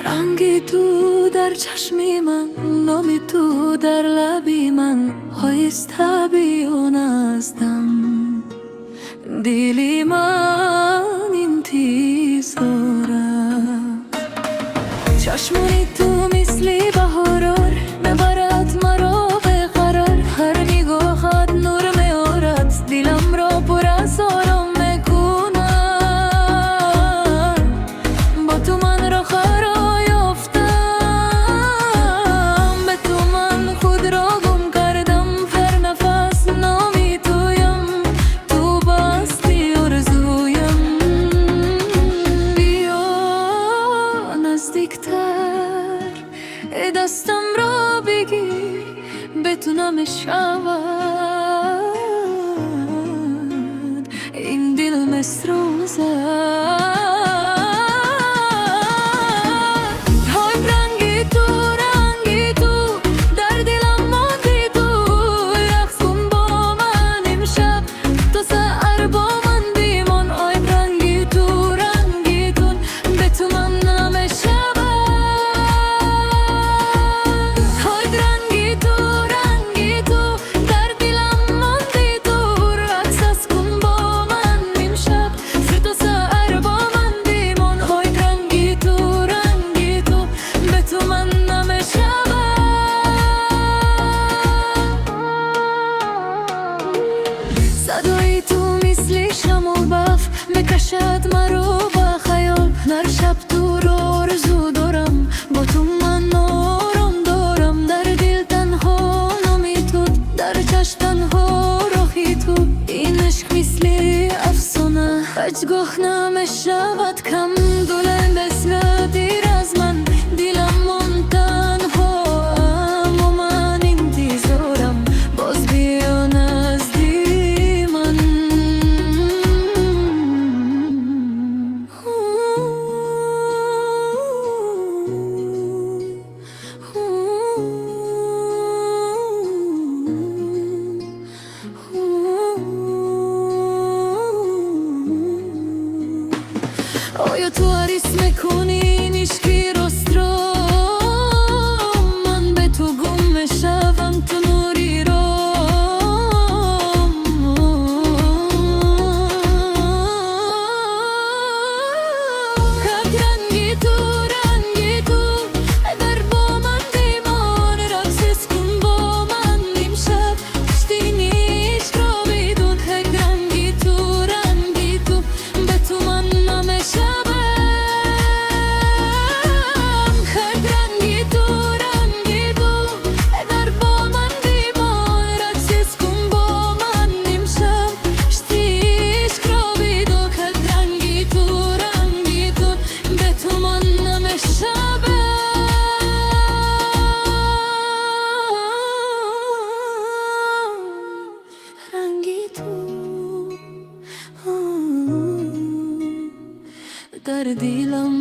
رنگی تو در چشمی من، نامی تو در لبی من، آیسته بیان ازدم دیلی من انتظاره. چشمانی تو مثلی بهارار میبرد مرا به قرار، هر نگاهت نور میارد دلم را پر از آرام میکنه. با تو من را خرا یافتم، به تو من خود را گم کردم، هر نفس نامی تویم، تو بستی آرزویم. بیا نزدیکتر دستم را بگیر، بتونم شود این دل مسروزه. صدای تو مثل شم و بف میکشد مرا با خیال، هر شب تو رو آرزو دارم، با تو من آرام دارم، در دل تنها نامی تو، در چشم تنها راهی تو. این عشق مثل افسانه هیچگاه نمیشود کم، دلم مثل دیر از من، دلم من تنها اما من انتظارم، باز بیا نزدیک من. آیا تو عریس میکنی این عشقی راست را؟ من به تو گم میشوم تو نوری را. رنگی تو در با من بیمان، رقص کن با من امشب کشتین عشق را بدون. رنگی تو به تو من نمیشم، در دلم